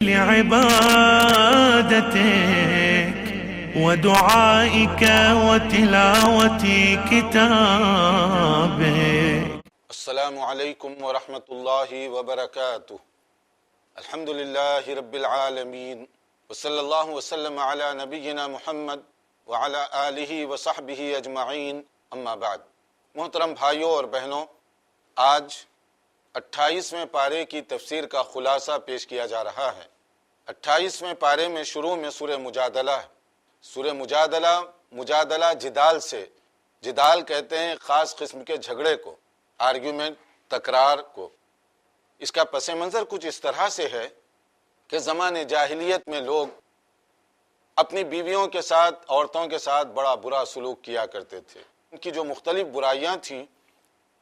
لعبادتك ودعائك وتلاوة كتابك. السلام علیکم ورحمۃ اللہ وبرکاتہ۔ الحمد للہ رب العالمین وصلی اللہ وسلم علی نبینا محمد وعلی آلہ وصحبہ اجمعین، اما بعد۔ محترم بھائیوں اور بہنوں، آج 28ویں پارے کی تفسیر کا خلاصہ پیش کیا جا رہا ہے۔ 28ویں پارے میں شروع میں سورہ مجادلہ ہے۔ سورہ مجادلہ جدال سے، جدال کہتے ہیں خاص قسم کے جھگڑے کو، آرگیومنٹ، تکرار کو۔ اس کا پس منظر کچھ اس طرح سے ہے کہ زمانے جاہلیت میں لوگ اپنی بیویوں کے ساتھ، عورتوں کے ساتھ بڑا برا سلوک کیا کرتے تھے۔ ان کی جو مختلف برائیاں تھیں،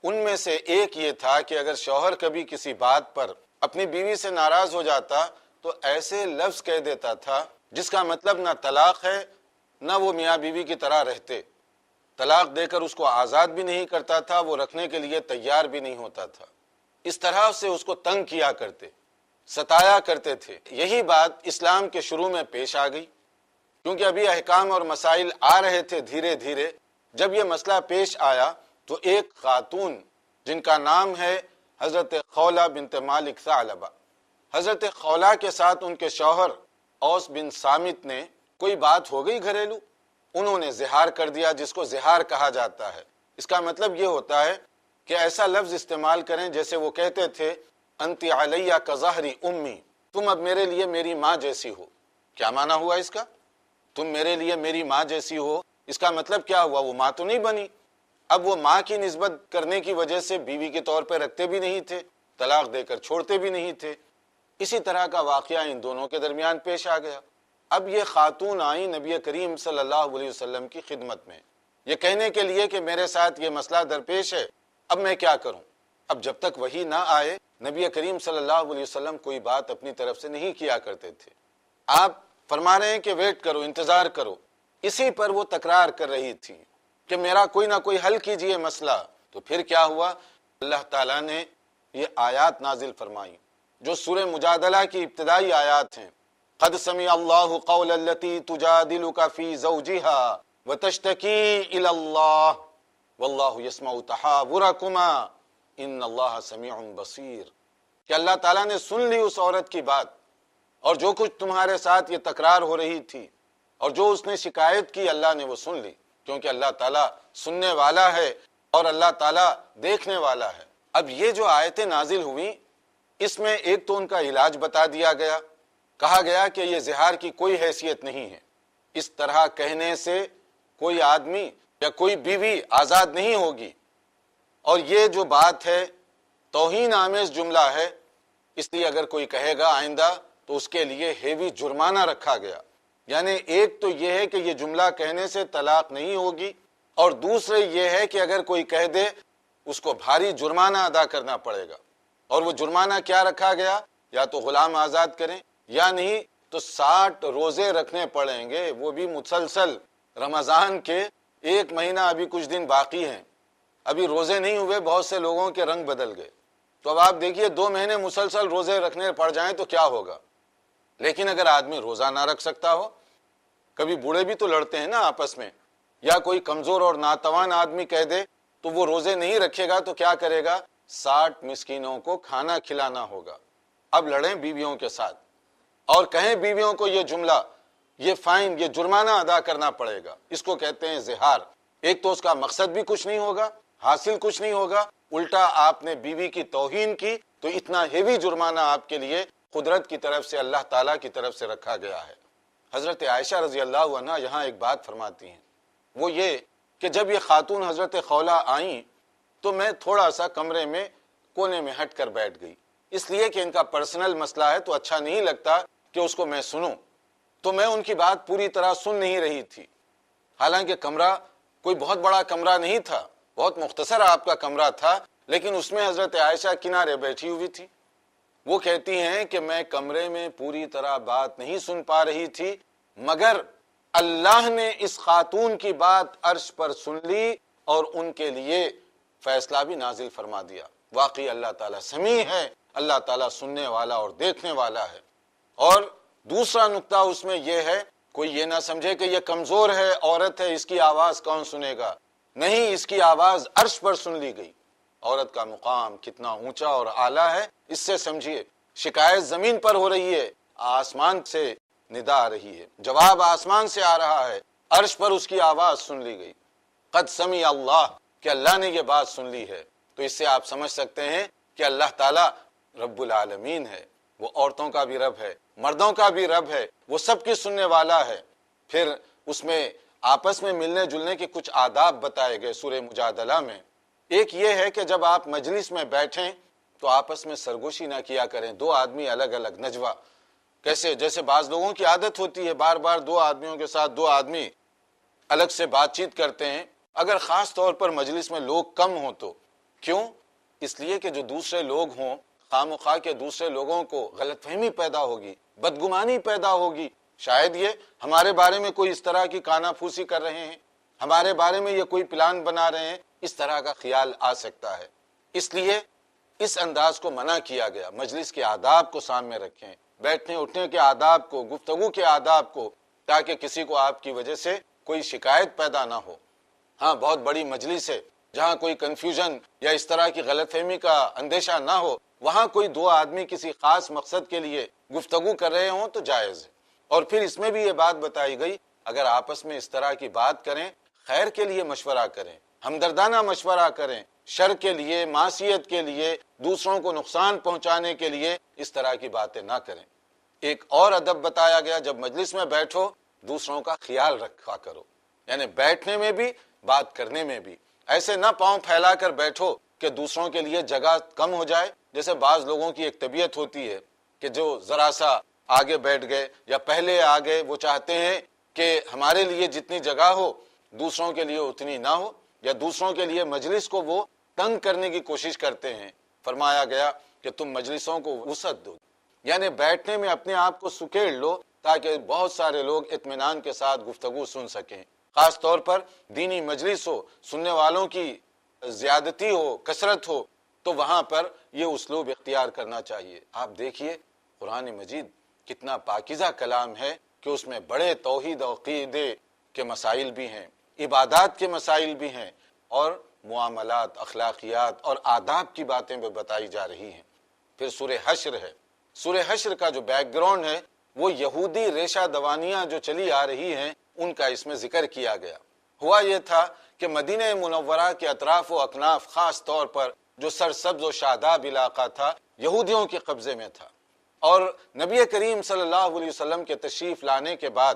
ان میں سے ایک یہ تھا کہ اگر شوہر کبھی کسی بات پر اپنی بیوی سے ناراض ہو جاتا تو ایسے لفظ کہہ دیتا تھا جس کا مطلب نہ طلاق ہے نہ وہ میاں بیوی کی طرح رہتے۔ طلاق دے کر اس کو آزاد بھی نہیں کرتا تھا، وہ رکھنے کے لیے تیار بھی نہیں ہوتا تھا۔ اس طرح سے اس کو تنگ کیا کرتے، ستایا کرتے تھے۔ یہی بات اسلام کے شروع میں پیش آ گئی، کیونکہ ابھی احکام اور مسائل آ رہے تھے دھیرے دھیرے۔ جب یہ مسئلہ پیش آیا تو ایک خاتون جن کا نام ہے حضرت خولہ بنت مالک ثعلبہ، حضرت خولہ کے ساتھ ان کے شوہر اوس بن صامت نے کوئی بات ہو گئی گھریلو، انہوں نے زہار کر دیا، جس کو زہار کہا جاتا ہے۔ اس کا مطلب یہ ہوتا ہے کہ ایسا لفظ استعمال کریں جیسے وہ کہتے تھے انت علیہ کظہر امی، تم اب میرے لیے میری ماں جیسی ہو۔ کیا معنی ہوا اس کا؟ تم میرے لیے میری ماں جیسی ہو، اس کا مطلب کیا ہوا؟ وہ ماں تو نہیں بنی، اب وہ ماں کی نسبت کرنے کی وجہ سے بیوی کے طور پہ رکھتے بھی نہیں تھے، طلاق دے کر چھوڑتے بھی نہیں تھے۔ اسی طرح کا واقعہ ان دونوں کے درمیان پیش آ گیا۔ اب یہ خاتون آئیں نبی کریم صلی اللہ علیہ وسلم کی خدمت میں، یہ کہنے کے لیے کہ میرے ساتھ یہ مسئلہ درپیش ہے، اب میں کیا کروں؟ اب جب تک وحی نہ آئے نبی کریم صلی اللہ علیہ وسلم کوئی بات اپنی طرف سے نہیں کیا کرتے تھے۔ آپ فرما رہے ہیں کہ ویٹ کرو، انتظار کرو۔ اسی پر وہ تکرار کر رہی تھی کہ میرا کوئی نہ کوئی حل کیجئے مسئلہ۔ تو پھر کیا ہوا؟ اللہ تعالیٰ نے یہ آیات نازل فرمائی جو سورہ مجادلہ کی ابتدائی آیات ہیں۔ قد سمع اللہ قول التی تجادلک فی زوجہا وتشتکی الی اللہ واللہ یسمع تحاورکما ان اللہ سمیع بصیر، کہ اللہ تعالیٰ نے سن لی اس عورت کی بات اور جو کچھ تمہارے ساتھ یہ تکرار ہو رہی تھی اور جو اس نے شکایت کی، اللہ نے وہ سن لی، کیونکہ اللہ تعالیٰ سننے والا ہے اور اللہ تعالیٰ دیکھنے والا ہے۔ اب یہ جو آیتیں نازل ہوئیں، اس میں ایک تو ان کا علاج بتا دیا گیا، کہا گیا کہ یہ زہار کی کوئی حیثیت نہیں ہے، اس طرح کہنے سے کوئی آدمی یا کوئی بیوی آزاد نہیں ہوگی، اور یہ جو بات ہے توہین آمیز جملہ ہے، اس لیے اگر کوئی کہے گا آئندہ تو اس کے لیے ہیوی جرمانہ رکھا گیا۔ یعنی ایک تو یہ ہے کہ یہ جملہ کہنے سے طلاق نہیں ہوگی، اور دوسرے یہ ہے کہ اگر کوئی کہہ دے اس کو بھاری جرمانہ ادا کرنا پڑے گا۔ اور وہ جرمانہ کیا رکھا گیا؟ یا تو غلام آزاد کریں یا نہیں تو 60 روزے رکھنے پڑیں گے، وہ بھی مسلسل۔ رمضان کے 1 مہینہ ابھی کچھ دن باقی ہیں، ابھی روزے نہیں ہوئے، بہت سے لوگوں کے رنگ بدل گئے۔ تو اب آپ دیکھیے 2 مہینے مسلسل روزے رکھنے پڑ جائیں تو کیا ہوگا۔ لیکن اگر آدمی روزہ نہ رکھ سکتا ہو، کبھی بوڑھے بھی تو لڑتے ہیں نا آپس میں، یا کوئی کمزور اور ناتوان آدمی کہہ دے تو وہ روزے نہیں رکھے گا تو کیا کرے گا؟ 60 مسکینوں کو کھانا کھلانا ہوگا۔ اب لڑیں بیویوں کے ساتھ اور کہیں بیویوں کو یہ جملہ، یہ فائن، یہ جرمانہ ادا کرنا پڑے گا، اس کو کہتے ہیں زہار۔ ایک تو اس کا مقصد بھی کچھ نہیں ہوگا، حاصل کچھ نہیں ہوگا، الٹا آپ نے بیوی کی توہین کی، تو اتنا ہیوی جرمانہ آپ کے لیے قدرت کی طرف سے، اللہ تعالیٰ کی طرف سے رکھا گیا ہے۔ حضرت عائشہ رضی اللہ عنہا یہاں ایک بات فرماتی ہیں، وہ یہ کہ جب یہ خاتون حضرت خولہ آئیں تو میں تھوڑا سا کمرے میں کونے میں ہٹ کر بیٹھ گئی، اس لیے کہ ان کا پرسنل مسئلہ ہے تو اچھا نہیں لگتا کہ اس کو میں سنوں، تو میں ان کی بات پوری طرح سن نہیں رہی تھی۔ حالانکہ کمرہ کوئی بہت بڑا کمرہ نہیں تھا، بہت مختصر آپ کا کمرہ تھا، لیکن اس میں حضرت عائشہ کنارے بیٹھی ہوئی تھی۔ وہ کہتی ہیں کہ میں کمرے میں پوری طرح بات نہیں سن پا رہی تھی، مگر اللہ نے اس خاتون کی بات عرش پر سن لی اور ان کے لیے فیصلہ بھی نازل فرما دیا۔ واقعی اللہ تعالیٰ سمیع ہے، اللہ تعالیٰ سننے والا اور دیکھنے والا ہے۔ اور دوسرا نقطہ اس میں یہ ہے، کوئی یہ نہ سمجھے کہ یہ کمزور ہے، عورت ہے، اس کی آواز کون سنے گا؟ نہیں، اس کی آواز عرش پر سن لی گئی۔ عورت کا مقام کتنا اونچا اور اعلیٰ ہے، اس سے سمجھیے۔ شکایت زمین پر ہو رہی ہے، آسمان سے ندا آ رہی ہے، جواب آسمان سے آ رہا ہے، عرش پر اس کی آواز سن لی گئی۔ قد سمع اللہ، کہ اللہ نے یہ بات سن لی ہے۔ تو اس سے آپ سمجھ سکتے ہیں کہ اللہ تعالیٰ رب العالمین ہے، وہ عورتوں کا بھی رب ہے، مردوں کا بھی رب ہے، وہ سب کی سننے والا ہے۔ پھر اس میں آپس میں ملنے جلنے کے کچھ آداب بتائے گئے سورہ مجادلہ میں۔ ایک یہ ہے کہ جب آپ مجلس میں بیٹھیں تو آپس میں سرگوشی نہ کیا کریں، دو آدمی الگ الگ نجوا۔ کیسے؟ جیسے بعض لوگوں کی عادت ہوتی ہے بار بار دو آدمیوں کے ساتھ دو آدمی الگ سے بات چیت کرتے ہیں، اگر خاص طور پر مجلس میں لوگ کم ہوں تو۔ کیوں؟ اس لیے کہ جو دوسرے لوگ ہوں، خواہ مخواہ کے دوسرے لوگوں کو غلط فہمی پیدا ہوگی، بدگمانی پیدا ہوگی، شاید یہ ہمارے بارے میں کوئی اس طرح کی کانا پھوسی کر رہے ہیں، ہمارے بارے میں یہ کوئی پلان بنا رہے ہیں، اس طرح کا خیال آ سکتا ہے۔ اس لیے اس انداز کو منع کیا گیا۔ مجلس کے آداب کو سامنے رکھیں، بیٹھنے اٹھنے کے آداب کو، گفتگو کے آداب کو، تاکہ کسی کو آپ کی وجہ سے کوئی شکایت پیدا نہ ہو۔ ہاں، بہت بڑی مجلس ہے جہاں کوئی کنفیوژن یا اس طرح کی غلط فہمی کا اندیشہ نہ ہو، وہاں کوئی دو آدمی کسی خاص مقصد کے لیے گفتگو کر رہے ہوں تو جائز ہے۔ اور پھر اس میں بھی یہ بات بتائی گئی، اگر آپس میں اس طرح کی بات کریں، خیر کے لیے مشورہ کریں، ہمدردانہ مشورہ کریں، شر کے لیے، معصیت کے لیے، دوسروں کو نقصان پہنچانے کے لیے اس طرح کی باتیں نہ کریں۔ ایک اور ادب بتایا گیا، جب مجلس میں بیٹھو دوسروں کا خیال رکھا کرو، یعنی بیٹھنے میں بھی بات کرنے میں بھی ایسے نہ پاؤں پھیلا کر بیٹھو کہ دوسروں کے لیے جگہ کم ہو جائے۔ جیسے بعض لوگوں کی ایک طبیعت ہوتی ہے کہ جو ذرا سا آگے بیٹھ گئے یا پہلے آگے، وہ چاہتے ہیں کہ ہمارے لیے جتنی جگہ ہو دوسروں کے لیے اتنی نہ ہو، یا دوسروں کے لیے مجلس کو وہ تنگ کرنے کی کوشش کرتے ہیں۔ فرمایا گیا کہ تم مجلسوں کو وسعت دو، یعنی بیٹھنے میں اپنے آپ کو سکیڑ لو تاکہ بہت سارے لوگ اطمینان کے ساتھ گفتگو سن سکیں۔ خاص طور پر دینی مجلس ہو، سننے والوں کی زیادتی ہو، کثرت ہو، تو وہاں پر یہ اسلوب اختیار کرنا چاہیے۔ آپ دیکھیے قرآن مجید کتنا پاکیزہ کلام ہے کہ اس میں بڑے توحید و عقیدے کے مسائل بھی ہیں، عبادات کے مسائل بھی ہیں، اور معاملات، اخلاقیات اور آداب کی باتیں بھی بتائی جا رہی ہیں۔ پھر سورہ حشر ہے۔ سورہ حشر کا جو بیک گراؤنڈ ہے وہ یہودی ریشہ دوانیاں جو چلی آ رہی ہیں ان کا اس میں ذکر کیا گیا۔ ہوا یہ تھا کہ مدینہ منورہ کے اطراف و اکناف، خاص طور پر جو سرسبز و شاداب علاقہ تھا، یہودیوں کے قبضے میں تھا، اور نبی کریم صلی اللہ علیہ وسلم کے تشریف لانے کے بعد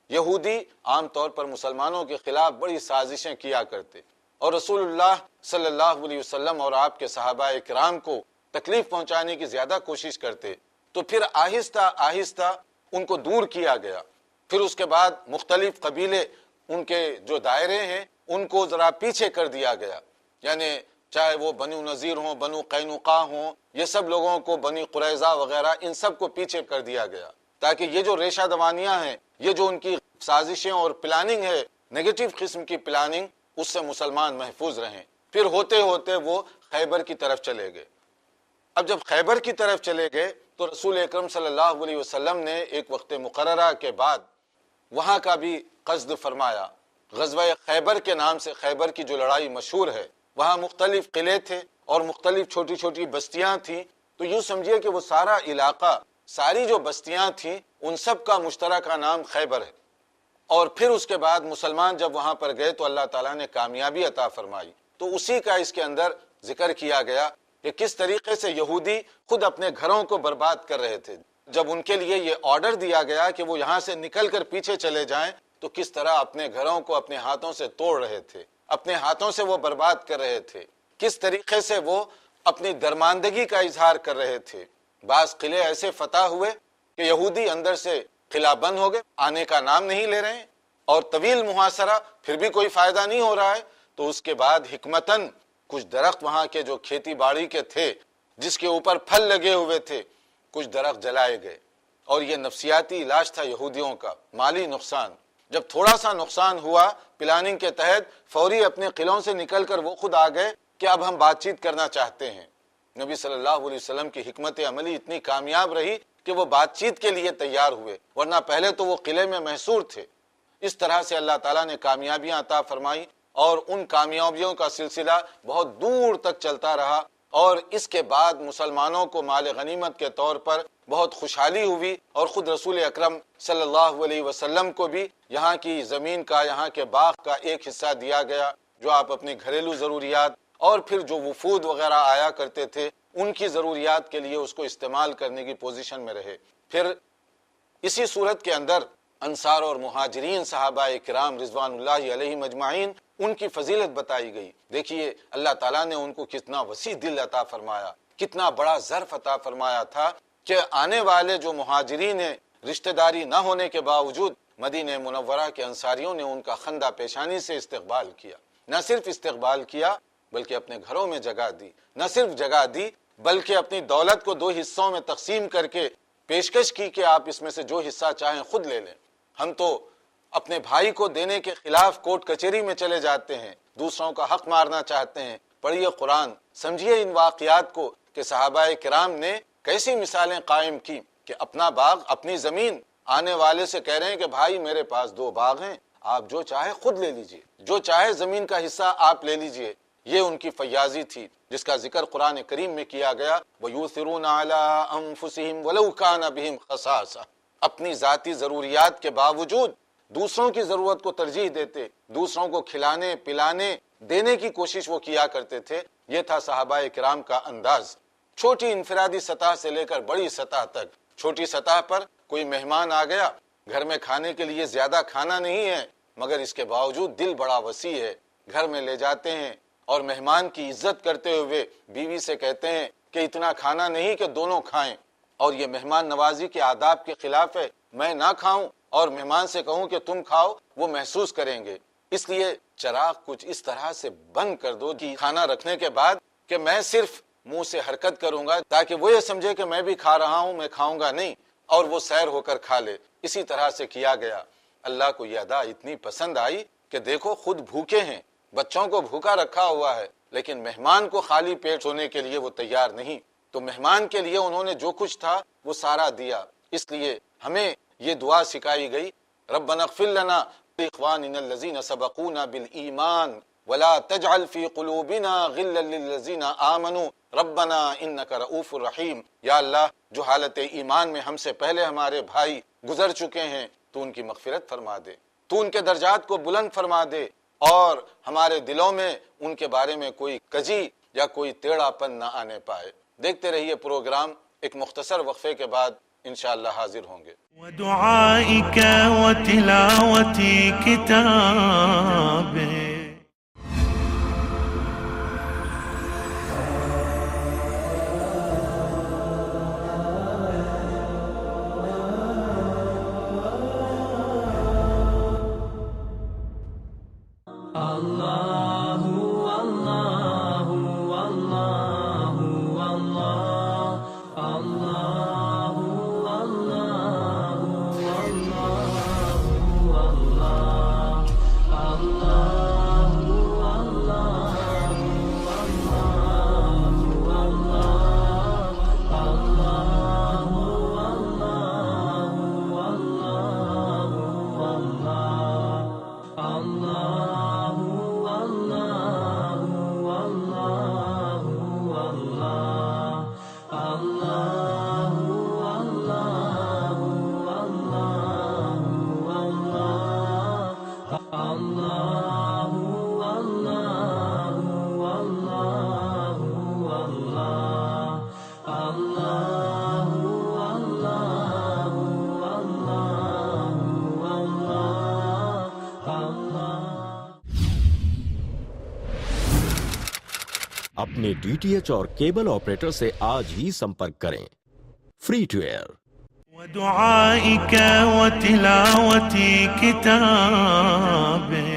یہودی عام طور پر مسلمانوں کے خلاف بڑی سازشیں کیا کرتے، اور رسول اللہ صلی اللہ علیہ وسلم اور آپ کے صحابہ اکرام کو تکلیف پہنچانے کی زیادہ کوشش کرتے۔ تو پھر آہستہ آہستہ ان کو دور کیا گیا۔ پھر اس کے بعد مختلف قبیلے، ان کے جو دائرے ہیں ان کو ذرا پیچھے کر دیا گیا، یعنی چاہے وہ بنو نذیر ہوں، بنو قینقاع ہوں، یہ سب لوگوں کو، بنی قریظہ وغیرہ، ان سب کو پیچھے کر دیا گیا، تاکہ یہ جو ریشہ دوانیاں ہیں، یہ جو ان کی سازشیں اور پلاننگ ہے، نیگیٹو قسم کی پلاننگ، اس سے مسلمان محفوظ رہیں۔ پھر ہوتے ہوتے وہ خیبر کی طرف چلے گئے۔ اب جب خیبر کی طرف چلے گئے تو رسول اکرم صلی اللہ علیہ وسلم نے ایک وقت مقررہ کے بعد وہاں کا بھی قصد فرمایا۔ غزوہ خیبر کے نام سے خیبر کی جو لڑائی مشہور ہے، وہاں مختلف قلعے تھے اور مختلف چھوٹی چھوٹی بستیاں تھیں، تو یوں سمجھیے کہ وہ سارا علاقہ، ساری جو بستیاں تھیں، ان سب کا مشترکہ نام خیبر ہے۔ اور پھر اس کے بعد مسلمان جب وہاں پر گئے تو اللہ تعالیٰ نے کامیابی عطا فرمائی۔ تو اسی کا اس کے اندر ذکر کیا گیا کہ کس طریقے سے یہودی خود اپنے گھروں کو برباد کر رہے تھے۔ جب ان کے لیے یہ آرڈر دیا گیا کہ وہ یہاں سے نکل کر پیچھے چلے جائیں، تو کس طرح اپنے گھروں کو اپنے ہاتھوں سے توڑ رہے تھے، اپنے ہاتھوں سے وہ برباد کر رہے تھے، کس طریقے سے وہ اپنی درماندگی کا اظہار کر رہے تھے۔ بعض قلعے ایسے فتح ہوئے کہ یہودی اندر سے قلعہ بند ہو گئے، آنے کا نام نہیں لے رہے ہیں، اور طویل محاصرہ، پھر بھی کوئی فائدہ نہیں ہو رہا ہے۔ تو اس کے بعد حکمتاً کچھ درخت وہاں کے جو کھیتی باڑی کے تھے، جس کے اوپر پھل لگے ہوئے تھے، کچھ درخت جلائے گئے، اور یہ نفسیاتی علاج تھا یہودیوں کا، مالی نقصان۔ جب تھوڑا سا نقصان ہوا پلاننگ کے تحت، فوری اپنے قلعوں سے نکل کر وہ خود آ گئے کہ اب ہم بات چیت کرنا چاہتے ہیں۔ نبی صلی اللہ علیہ وسلم کی حکمت عملی اتنی کامیاب رہی کہ وہ بات چیت کے لیے تیار ہوئے، ورنہ پہلے تو وہ قلعے میں محصور تھے۔ اس طرح سے اللہ تعالیٰ نے کامیابیاں عطا فرمائی اور ان کامیابیوں کا سلسلہ بہت دور تک چلتا رہا، اور اس کے بعد مسلمانوں کو مال غنیمت کے طور پر بہت خوشحالی ہوئی، اور خود رسول اکرم صلی اللہ علیہ وسلم کو بھی یہاں کی زمین کا، یہاں کے باغ کا ایک حصہ دیا گیا، جو آپ اپنی گھریلو ضروریات اور پھر جو وفود وغیرہ آیا کرتے تھے ان کی ضروریات کے لیے اس کو استعمال کرنے کی پوزیشن میں رہے۔ پھر اسی صورت کے اندر انصار اور مہاجرین صحابہ کرام رضوان اللہ علیہم اجمعین، ان کی فضیلت بتائی گئی۔ دیکھیے اللہ تعالیٰ نے ان کو کتنا وسیع دل عطا فرمایا، کتنا بڑا ظرف عطا فرمایا تھا کہ آنے والے جو مہاجرین ہیں، رشتہ داری نہ ہونے کے باوجود مدینہ منورہ کے انصاریوں نے ان کا خندہ پیشانی سے استقبال کیا۔ نہ صرف استقبال کیا بلکہ اپنے گھروں میں جگہ دی، نہ صرف جگہ دی بلکہ اپنی دولت کو 2 حصوں میں تقسیم کر کے پیشکش کی کہ آپ اس میں سے جو حصہ چاہیں خود لے لیں۔ ہم تو اپنے بھائی کو دینے کے خلاف کورٹ کچہری میں چلے جاتے ہیں، دوسروں کا حق مارنا چاہتے ہیں۔ پڑھیے قرآن، سمجھیے ان واقعات کو کہ صحابہ کرام نے کیسی مثالیں قائم کی کہ اپنا باغ، اپنی زمین، آنے والے سے کہہ رہے ہیں کہ بھائی میرے پاس 2 باغ ہیں، آپ جو چاہے خود لے لیجئے، جو چاہے زمین کا حصہ آپ لے لیجئے۔ یہ ان کی فیاضی تھی جس کا ذکر قرآن کریم میں کیا گیا، وَيُؤْثِرُونَ عَلَىٰ أَنفُسِهِمْ وَلَوْ كَانَ بِهِمْ خَصَاصَةٌ، اپنی ذاتی ضروریات کے باوجود دوسروں کی ضرورت کو ترجیح دیتے، دوسروں کو کھلانے پلانے دینے کی کوشش وہ کیا کرتے تھے۔ یہ تھا صحابہ کرام کا انداز، چھوٹی انفرادی سطح سے لے کر بڑی سطح تک۔ چھوٹی سطح پر کوئی مہمان آ گیا، گھر میں کھانے کے لیے زیادہ کھانا نہیں ہے، مگر اس کے باوجود دل بڑا وسیع ہے، گھر میں لے جاتے ہیں اور مہمان کی عزت کرتے ہوئے بیوی سے کہتے ہیں کہ اتنا کھانا نہیں کہ دونوں کھائیں، اور یہ مہمان نوازی کے آداب کے خلاف ہے۔ میں نہ کھاؤں اور مہمان سے کہوں کہ تم کھاؤ، وہ محسوس کریں گے۔ اس لیے چراغ کچھ اس طرح سے بند کر دو کہ کھانا رکھنے کے بعد کہ میں صرف منہ سے حرکت کروں گا تاکہ وہ یہ سمجھے کہ میں بھی کھا رہا ہوں، میں کھاؤں گا نہیں، اور وہ سیر ہو کر کھا لے۔ اسی طرح سے کیا گیا۔ اللہ کو یہ ادا اتنی پسند آئی کہ دیکھو خود بھوکے ہیں، بچوں کو بھوکا رکھا ہوا ہے، لیکن مہمان کو خالی پیٹ ہونے کے لیے وہ تیار نہیں، تو مہمان کے لیے انہوں نے جو کچھ تھا وہ سارا دیا۔ اس لیے ہمیں یہ دعا سکھائی گئی، ربنا اغفر لنا لاخواننا الذین سبقونا بالایمان ولا تجعل فی قلوبنا غلا للذین آمنوا ربنا انک رؤوف رحیم۔ یا اللہ، جو حالت ایمان میں ہم سے پہلے ہمارے بھائی گزر چکے ہیں، تو ان کی مغفرت فرما دے، تو ان کے درجات کو بلند فرما دے، اور ہمارے دلوں میں ان کے بارے میں کوئی کجی یا کوئی ٹیڑھا پن نہ آنے پائے۔ دیکھتے رہیے پروگرام، ایک مختصر وقفے کے بعد انشاءاللہ حاضر ہوں گے۔ ودعائك وتلاوة كتابه اپنے ڈی ٹی ایچ اور کیبل آپریٹر سے آج ہی سمپرک کریں۔ Free to air. ودعائك وتلاوة كتابه۔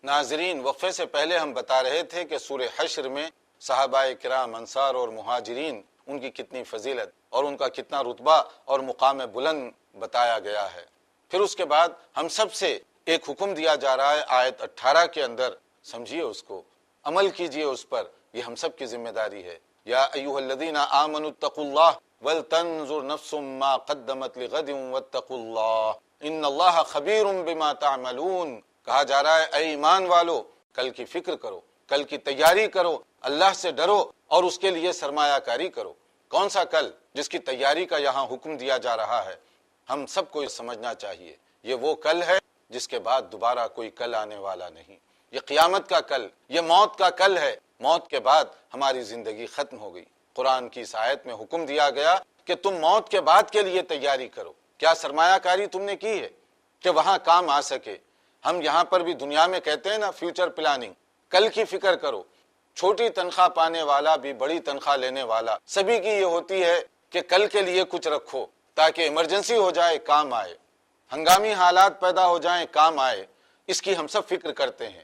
ناظرین، وقفے سے پہلے ہم بتا رہے تھے کہ سورہ حشر میں صحابہ کرام انصار اور مہاجرین، ان کی کتنی فضیلت اور ان کا کتنا رتبہ اور مقام بلند بتایا گیا ہے۔ پھر اس کے بعد ہم سب سے ایک حکم دیا جا رہا ہے آیت 18 کے اندر، سمجھیے اس کو، عمل کیجئے اس پر، یہ ہم سب کی ذمہ داری ہے۔ یا ایھا الذین آمنوا اتقوا اللہ وَلْتَنْظُرْ نَفْسٌ مَّا قَدَّمَتْ لِغَدٍ وَاتَّقُوا اللَّهَ إِنَّ اللَّهَ خَبِيرٌ بِمَا تَعْمَلُونَ۔ کہا جا رہا ہے اے ایمان والو، کل کی فکر کرو، کل کی تیاری کرو، اللہ سے ڈرو اور اس کے لیے سرمایہ کاری کرو۔ کون سا کل جس کی تیاری کا یہاں حکم دیا جا رہا ہے؟ ہم سب کو یہ سمجھنا چاہیے، یہ وہ کل ہے جس کے بعد دوبارہ کوئی کل آنے والا نہیں۔ یہ قیامت کا کل، یہ موت کا کل ہے۔ موت کے بعد ہماری زندگی ختم ہو گئی۔ قرآن کی اس آیت میں حکم دیا گیا کہ تم موت کے بعد کے لیے تیاری کرو۔ کیا سرمایہ کاری تم نے کی ہے کہ وہاں کام آ سکے؟ ہم یہاں پر بھی دنیا میں کہتے ہیں نا فیوچر پلاننگ، کل کی فکر کرو۔ چھوٹی تنخواہ پانے والا بھی، بڑی تنخواہ لینے والا، سبھی کی یہ ہوتی ہے کہ کل کے لیے کچھ رکھو تاکہ ایمرجنسی ہو جائے کام آئے، ہنگامی حالات پیدا ہو جائیں کام آئے۔ اس کی ہم سب فکر کرتے ہیں،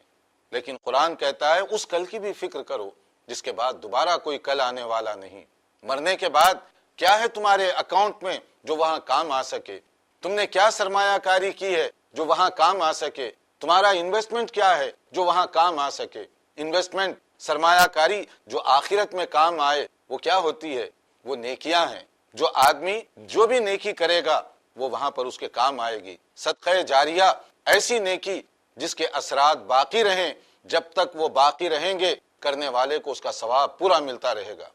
لیکن قرآن کہتا ہے اس کل کی بھی فکر کرو جس کے بعد دوبارہ کوئی کل آنے والا نہیں۔ مرنے کے بعد کیا ہے تمہارے اکاؤنٹ میں جو وہاں کام آ سکے؟ تم نے کیا سرمایہ کاری کی ہے جو وہاں کام آ سکے؟ تمہارا انویسٹمنٹ کیا ہے جو وہاں کام آ سکے؟ انویسٹمنٹ، سرمایہ کاری جو آخرت میں کام آئے وہ کیا ہوتی ہے؟ وہ نیکیاں ہیں۔ جو آدمی جو بھی نیکی کرے گا وہ وہاں پر اس کے کام آئے گی۔ صدقہ جاریہ، ایسی نیکی جس کے اثرات باقی رہیں، جب تک وہ باقی رہیں گے کرنے والے کو اس کا ثواب پورا ملتا رہے گا۔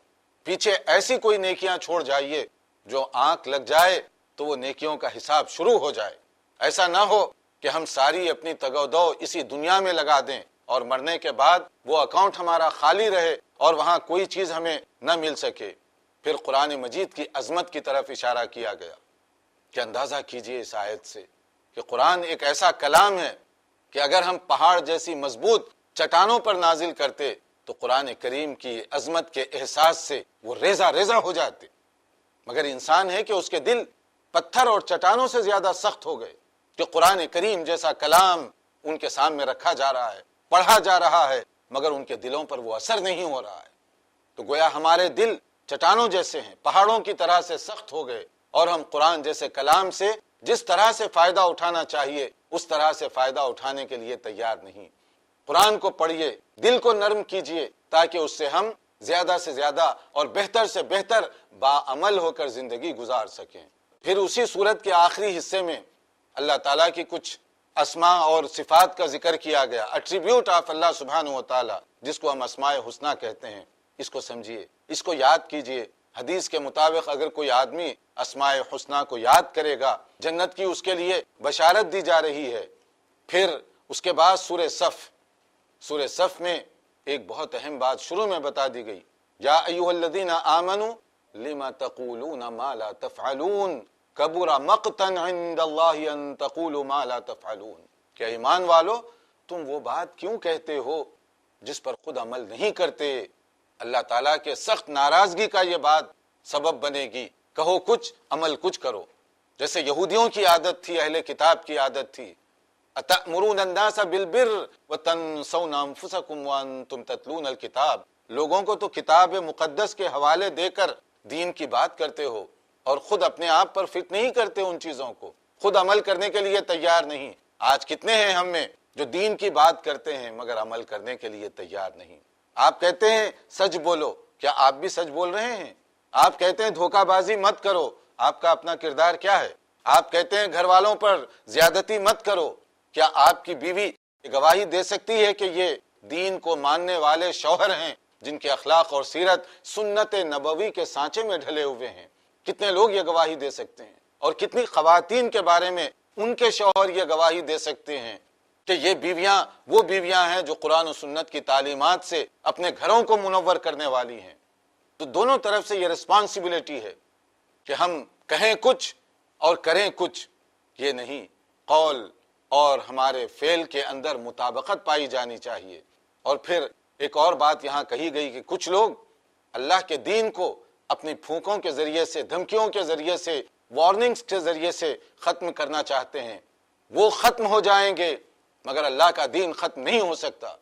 پیچھے ایسی کوئی نیکیاں چھوڑ جائیے جو آنکھ لگ جائے تو وہ نیکیوں کا حساب شروع ہو جائے۔ ایسا نہ ہو کہ ہم ساری اپنی تگ و دو اسی دنیا میں لگا دیں اور مرنے کے بعد وہ اکاؤنٹ ہمارا خالی رہے اور وہاں کوئی چیز ہمیں نہ مل سکے۔ پھر قرآن مجید کی عظمت کی طرف اشارہ کیا گیا کہ اندازہ کیجئے اس آیت سے کہ قرآن ایک ایسا کلام ہے کہ اگر ہم پہاڑ جیسی مضبوط چٹانوں پر نازل کرتے تو قرآن کریم کی عظمت کے احساس سے وہ ریزہ ریزہ ہو جاتے، مگر انسان ہے کہ اس کے دل پتھر اور چٹانوں سے زیادہ سخت ہو گئے کہ قرآن کریم جیسا کلام ان کے سامنے رکھا جا رہا ہے، پڑھا جا رہا ہے، مگر ان کے دلوں پر وہ اثر نہیں ہو رہا ہے۔ تو گویا ہمارے دل چٹانوں جیسے ہیں، پہاڑوں کی طرح سے سخت ہو گئے، اور ہم قرآن جیسے کلام سے جس طرح سے فائدہ اٹھانا چاہیے اس طرح سے فائدہ اٹھانے کے لیے تیار نہیں۔ قرآن کو پڑھیے، دل کو نرم کیجئے تاکہ اس سے ہم زیادہ سے زیادہ اور بہتر سے بہتر باعمل ہو کر زندگی گزار سکیں۔ پھر اسی سورت کے آخری حصے میں اللہ تعالیٰ کی کچھ اسماء اور صفات کا ذکر کیا گیا، ایٹریبیوٹ آف اللہ سبحانہ و تعالیٰ، جس کو ہم اسماء حسنہ کہتے ہیں۔ اس کو سمجھیے، اس کو یاد کیجئے۔ حدیث کے مطابق اگر کوئی آدمی اسماء حسنہ کو یاد کرے گا، جنت کی اس کے لیے بشارت دی جا رہی ہے۔ پھر اس کے بعد سورہ صف میں ایک بہت اہم بات شروع میں بتا دی گئی، یا ایھا الذین آمنوا لما تقولون ما لا تفعلون کبر مقتا عند اللہ ان تقولوا ما لا تفعلون۔ کہ ایمان والو، تم وہ بات کیوں کہتے ہو جس پر خود عمل نہیں کرتے؟ اللہ تعالیٰ کے سخت ناراضگی کا یہ بات سبب بنے گی۔ کہو کچھ، عمل کچھ کرو۔ جیسے یہودیوں کی عادت تھی، اہل کتاب کی عادت تھی، اتأمرون الناس بالبر وتنسون انفسکم وانتم تتلون الکتاب۔ لوگوں کو تو کتاب مقدس کے حوالے دے کر دین کی بات کرتے ہو اور خود اپنے آپ پر فٹ نہیں کرتے ان چیزوں کو، خود عمل کرنے کے لیے تیار نہیں۔ آج کتنے ہیں ہم میں جو دین کی بات کرتے ہیں مگر عمل کرنے کے لیے تیار نہیں۔ آپ کہتے ہیں سچ بولو، کیا آپ بھی سچ بول رہے ہیں؟ آپ کہتے ہیں دھوکہ بازی مت کرو، آپ کا اپنا کردار کیا ہے؟ آپ کہتے ہیں گھر والوں پر زیادتی مت کرو، کیا آپ کی بیوی گواہی دے سکتی ہے کہ یہ دین کو ماننے والے شوہر ہیں جن کے اخلاق اور سیرت سنت نبوی کے سانچے میں ڈھلے ہوئے ہیں؟ کتنے لوگ یہ گواہی دے سکتے ہیں؟ اور کتنی خواتین کے بارے میں ان کے شوہر یہ گواہی دے سکتے ہیں کہ یہ بیویاں وہ بیویاں ہیں جو قرآن و سنت کی تعلیمات سے اپنے گھروں کو منور کرنے والی ہیں؟ تو دونوں طرف سے یہ رسپانسبلٹی ہے کہ ہم کہیں کچھ اور کریں کچھ، یہ نہیں، قول اور ہمارے فعل کے اندر مطابقت پائی جانی چاہیے۔ اور پھر ایک اور بات یہاں کہی گئی کہ کچھ لوگ اللہ کے دین کو اپنی پھونکوں کے ذریعے سے، دھمکیوں کے ذریعے سے، وارننگز کے ذریعے سے ختم کرنا چاہتے ہیں۔ وہ ختم ہو جائیں گے مگر اللہ کا دین ختم نہیں ہو سکتا۔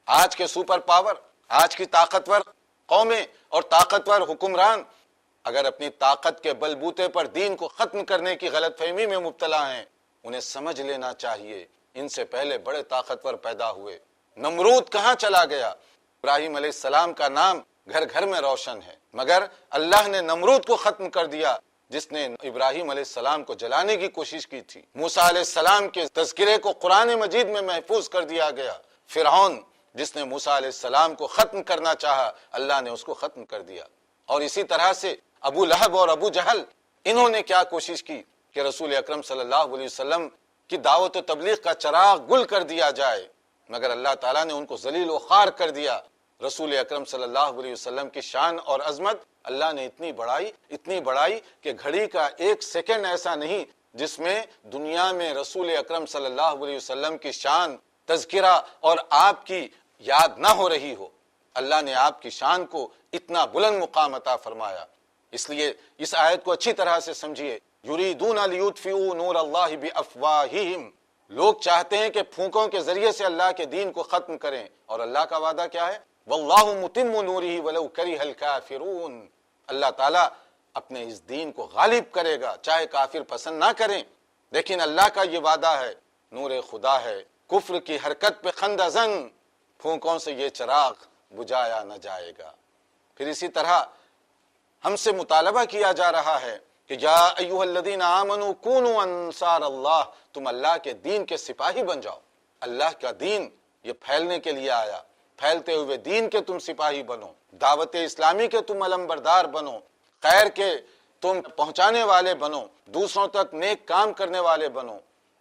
آج کے سپر پاور، آج کی طاقتور قومیں اور طاقتور حکمران اگر اپنی طاقت کے بلبوتے پر دین کو ختم کرنے کی غلط فہمی میں مبتلا ہیں، انہیں سمجھ لینا چاہیے ان سے پہلے بڑے طاقتور پیدا ہوئے۔ نمرود کہاں چلا گیا؟ ابراہیم علیہ السلام کا نام گھر گھر میں روشن ہے، مگر اللہ نے نمرود کو ختم کر دیا جس نے ابراہیم علیہ السلام کو جلانے کی کوشش کی تھی۔ موسیٰ علیہ السلام کے تذکرے کو قرآن مجید میں محفوظ کر دیا گیا۔ فرعون جس نے موسیٰ علیہ السلام کو ختم کرنا چاہا، اللہ نے اس کو ختم کر دیا۔ اور اسی طرح سے ابو لہب اور ابو جہل، انہوں نے کیا کوشش کی کہ رسول اکرم صلی اللہ علیہ وسلم کی دعوت و تبلیغ کا چراغ گل کر دیا جائے، مگر اللہ تعالیٰ نے ان کو ذلیل و خوار کر دیا۔ رسول اکرم صلی اللہ علیہ وسلم کی شان اور عظمت اللہ نے اتنی بڑھائی کہ گھڑی کا ایک سیکنڈ ایسا نہیں جس میں دنیا میں رسول اکرم صلی اللہ علیہ وسلم کی شان، تذکرہ اور آپ کی یاد نہ ہو رہی ہو۔ اللہ نے آپ کی شان کو اتنا بلند مقام عطا فرمایا۔ اس لیے اس آیت کو اچھی طرح سے سمجھیے، یریدون لیطفئوا نور اللہ بافواہہم، لوگ چاہتے ہیں کہ پھونکوں کے ذریعے سے اللہ کے دین کو ختم کریں، اور اللہ کا وعدہ کیا ہے؟ واللہ متم نورہ ولو کرہ الکافرون، اللہ تعالیٰ اپنے اس دین کو غالب کرے گا چاہے کافر پسند نہ کریں، لیکن اللہ کا یہ وعدہ ہے، نور خدا ہے، کفر کی حرکت پہ خندہ زن، پھونکوں سے یہ چراغ بجھایا نہ جائے گا۔ پھر اسی طرح ہم سے مطالبہ کیا جا رہا ہے کہ یا ایھا الذین آمنوا کونوا انصار اللہ، تم اللہ کے دین کے سپاہی بن جاؤ۔ اللہ کا دین یہ پھیلنے کے لیے آیا، پھیلتے ہوئے دین کے تم سپاہی بنو، دعوت اسلامی کے تم علمبردار بنو، خیر کے تم پہنچانے والے بنو، دوسروں تک نیک کام کرنے والے بنو۔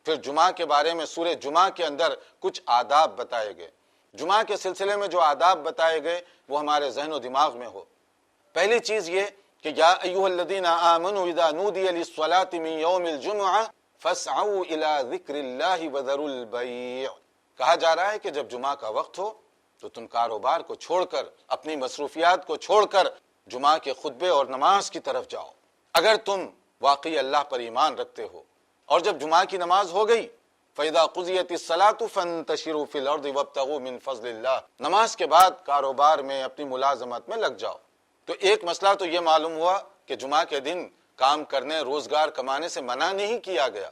پھر جمعہ کے بارے میں سورہ جمعہ کے اندر کچھ آداب بتائے گئے۔ جمعہ کے سلسلے میں جو آداب بتائے گئے وہ ہمارے ذہن و دماغ میں ہو۔ پہلی چیز یہ کہ یا ایھا الذین آمنوا اذا نودی للصلاۃ من یوم الجمعہ فاسعوا الی ذکر اللہ وذروا البیع، کہا جا رہا ہے کہ جب جمعہ کا وقت ہو تو تم کاروبار کو چھوڑ کر، اپنی مصروفیات کو چھوڑ کر جمعہ کے خطبے اور نماز کی طرف جاؤ، اگر تم واقعی اللہ پر ایمان رکھتے ہو۔ اور جب جمعہ کی نماز ہو گئی، فَإِذَا قُضِيَتِ الصَّلَاةُ فَانتَشِرُوا فِي الْأَرْضِ وَابْتَغُوا مِن فَضْلِ اللَّهِ، نماز کے بعد کاروبار میں اپنی ملازمت میں لگ جاؤ۔ تو ایک مسئلہ تو یہ معلوم ہوا کہ جمعہ کے دن کام کرنے، روزگار کمانے سے منع نہیں کیا گیا،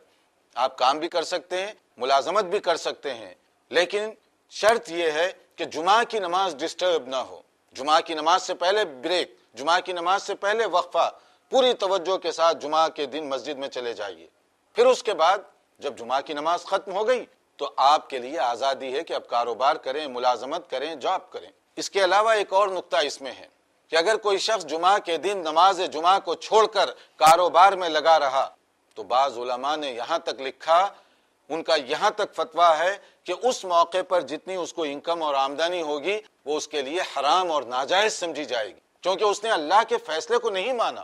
آپ کام بھی کر سکتے ہیں، ملازمت بھی کر سکتے ہیں، لیکن شرط یہ ہے کہ جمعہ کی نماز ڈسٹرب نہ ہو، جمعہ کی نماز سے پہلے بریک، جمعہ کی نماز سے پہلے وقفہ، پوری توجہ کے ساتھ جمعہ کے دن مسجد میں چلے جائیے۔ پھر اس کے بعد جب جمعہ کی نماز ختم ہو گئی تو آپ کے لیے آزادی ہے کہ اب کاروبار کریں، ملازمت کریں، جاب کریں۔ اس کے علاوہ ایک اور نقطہ اس میں ہے کہ اگر کوئی شخص جمعہ کے دن نماز جمعہ کو چھوڑ کر کاروبار میں لگا رہا تو بعض علماء نے یہاں تک لکھا، ان کا یہاں تک فتویٰ ہے کہ اس موقع پر جتنی اس کو انکم اور آمدنی ہوگی وہ اس کے لیے حرام اور ناجائز سمجھی جائے گی، کیونکہ اس نے اللہ کے فیصلے کو نہیں مانا۔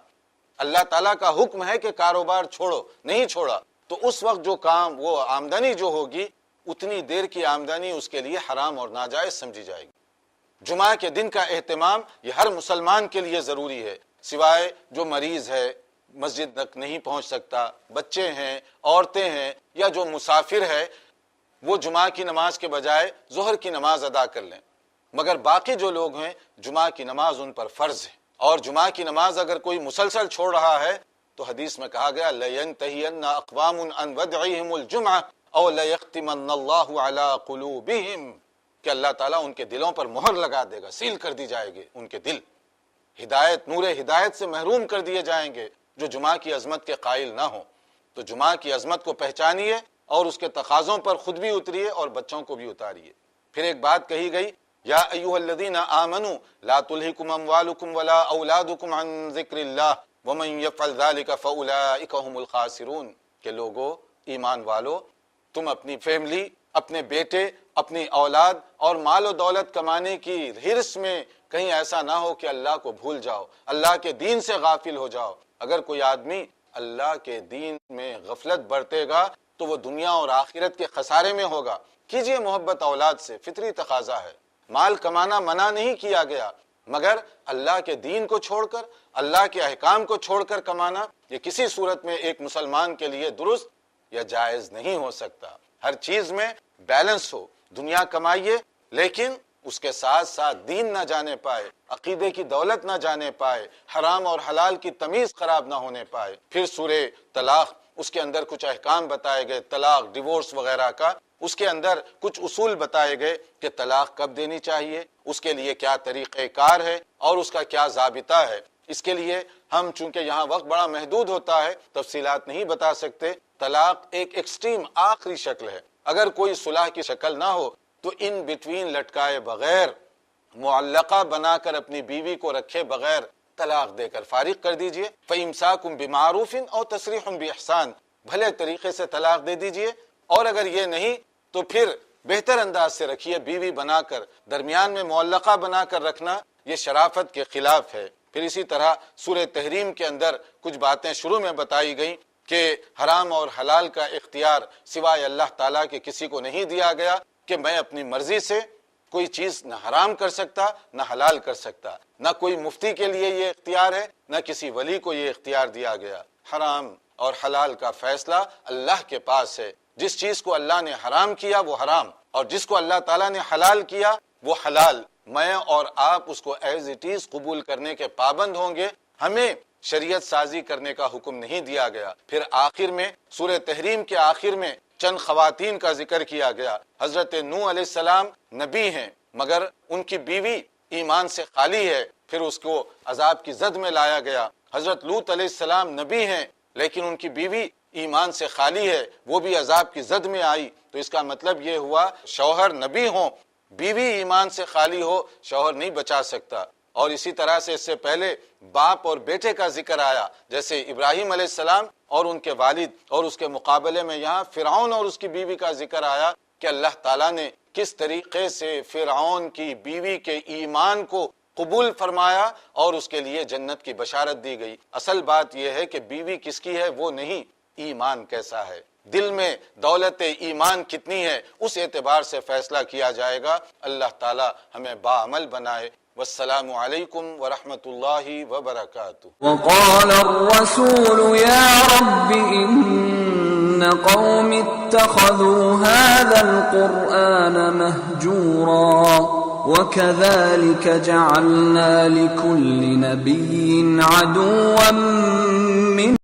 اللہ تعالیٰ کا حکم ہے کہ کاروبار چھوڑو، نہیں چھوڑا تو اس وقت جو کام، وہ آمدنی جو ہوگی، اتنی دیر کی آمدنی اس کے لیے حرام اور ناجائز سمجھی جائے گی۔ جمعہ کے دن کا اہتمام یہ ہر مسلمان کے لیے ضروری ہے، سوائے جو مریض ہے، مسجد تک نہیں پہنچ سکتا، بچے ہیں، عورتیں ہیں، یا جو مسافر ہے، وہ جمعہ کی نماز کے بجائے ظہر کی نماز ادا کر لیں، مگر باقی جو لوگ ہیں جمعہ کی نماز ان پر فرض ہے۔ اور جمعہ کی نماز اگر کوئی مسلسل چھوڑ رہا ہے تو حدیث میں کہا گیا لَيَنْتَهِيَنَّ أَقْوَامٌ عَنْ وَدْعِهِمُ الْجُمْعَةَ أَوْ لَيَخْتِمَنَّ اللَّهُ عَلَىٰ قُلُوبِهِمْ، کہ اللہ تعالیٰ ان کے دلوں پر مہر لگا دے گا، سیل کر دی جائے گی ان کے دل، ہدایت، نور ہدایت سے محروم کر دیے جائیں گے جو جمعہ کی عظمت کے قائل نہ ہوں۔ تو جمعہ کی عظمت کو پہچانیے اور اس کے تقاضوں پر خود بھی اتریے اور بچوں کو بھی اتاریے۔ پھر ایک بات کہی گئی، یا ایھا الذین آمنوا لا تلہکم اموالکم ولا اولادکم عن ذکر اللہ ومن یفعل ذلک فاولئک هم الخاسرون، کہ لوگو، ایمان والو، تم اپنی فیملی، اپنے بیٹے، اپنی اولاد اور مال و دولت کمانے کی حرص میں کہیں ایسا نہ ہو کہ اللہ کو بھول جاؤ، اللہ کے دین سے غافل ہو جاؤ۔ اگر کوئی آدمی اللہ کے دین میں غفلت برتے گا تو وہ دنیا اور آخرت کے خسارے میں ہوگا۔ کیجئے محبت اولاد سے، فطری تقاضا ہے، مال کمانا منع نہیں کیا گیا، مگر اللہ کے دین کو چھوڑ کر، اللہ کے احکام کو چھوڑ کر کمانا یہ کسی صورت میں ایک مسلمان کے لیے درست یا جائز نہیں ہو سکتا۔ ہر چیز میں بیلنس ہو، دنیا کمائیے لیکن اس کے ساتھ ساتھ دین نہ جانے پائے، عقیدے کی دولت نہ جانے پائے، حرام اور حلال کی تمیز خراب نہ ہونے پائے۔ پھر سورہ طلاق اس کے اندر کچھ احکام بتائے گئے طلاق ڈیورس وغیرہ کا، اس کے اندر کچھ اصول بتائے گئے کہ طلاق کب دینی چاہیے، اس کے لیے کیا طریقہ کار ہے اور اس کا کیا ضابطہ ہے۔ اس کے لیے ہم چونکہ یہاں وقت بڑا محدود ہوتا ہے تفصیلات نہیں بتا سکتے۔ طلاق ایک ایکسٹریم آخری شکل ہے، اگر کوئی صلح کی شکل نہ ہو تو ان بٹوین لٹکائے بغیر، معلقہ بنا کر اپنی بیوی کو رکھے بغیر طلاق دے کر فارغ کر دیجئے۔ فَإِمْسَاكٌ بِمَعْرُوفٍ أَوْ تَسْرِيحٌ بِإِحْسَانٍ، بھلے طریقے سے طلاق دے دیجئے، اور اگر یہ نہیں تو پھر بہتر انداز سے رکھیے، بیوی بنا کر درمیان میں معلقہ بنا کر رکھنا یہ شرافت کے خلاف ہے۔ پھر اسی طرح سورہ تحریم کے اندر کچھ باتیں شروع میں بتائی گئیں کہ حرام اور حلال کا اختیار سوائے اللہ تعالیٰ کے کسی کو نہیں دیا گیا، کہ میں اپنی مرضی سے کوئی چیز نہ حرام کر سکتا نہ حلال کر سکتا، نہ کوئی مفتی کے لیے یہ اختیار ہے نہ کسی ولی کو یہ اختیار دیا گیا۔ حرام اور حلال کا فیصلہ اللہ کے پاس ہے، جس چیز کو اللہ نے حرام کیا وہ حرام، اور جس کو اللہ تعالیٰ نے حلال کیا وہ حلال۔ میں اور آپ اس کو ایز اٹ از قبول کرنے کے پابند ہوں گے، ہمیں شریعت سازی کرنے کا حکم نہیں دیا گیا۔ پھر آخر میں سورہ تحریم کے آخر میں چند خواتین کا ذکر کیا گیا۔ حضرت نوح علیہ السلام نبی ہیں مگر ان کی بیوی ایمان سے خالی ہے، پھر اس کو عذاب کی زد میں لایا گیا۔ حضرت لوط علیہ السلام نبی ہیں لیکن ان کی بیوی ایمان سے خالی ہے، وہ بھی عذاب کی زد میں آئی۔ تو اس کا مطلب یہ ہوا شوہر نبی ہوں، بیوی ایمان سے خالی ہو، شوہر نہیں بچا سکتا۔ اور اسی طرح سے اس سے پہلے باپ اور بیٹے کا ذکر آیا، جیسے ابراہیم علیہ السلام اور ان کے والد، اور اس کے مقابلے میں یہاں فرعون اور اس کی بیوی کا ذکر آیا کہ اللہ تعالیٰ نے کس طریقے سے فرعون کی بیوی کے ایمان کو قبول فرمایا اور اس کے لیے جنت کی بشارت دی گئی۔ اصل بات یہ ہے کہ بیوی کس کی ہے وہ نہیں، ایمان کیسا ہے، دل میں دولت ایمان کتنی ہے، اس اعتبار سے فیصلہ کیا جائے گا۔ اللہ تعالی ہمیں باعمل بنائے۔ والسلام علیکم ورحمۃ اللہ وبرکاتہ۔ وقال الرسول يا رب إن قوم اتخذوا هذا القرآن مهجورا وكذلك جعلنا لكل نبي عدوا من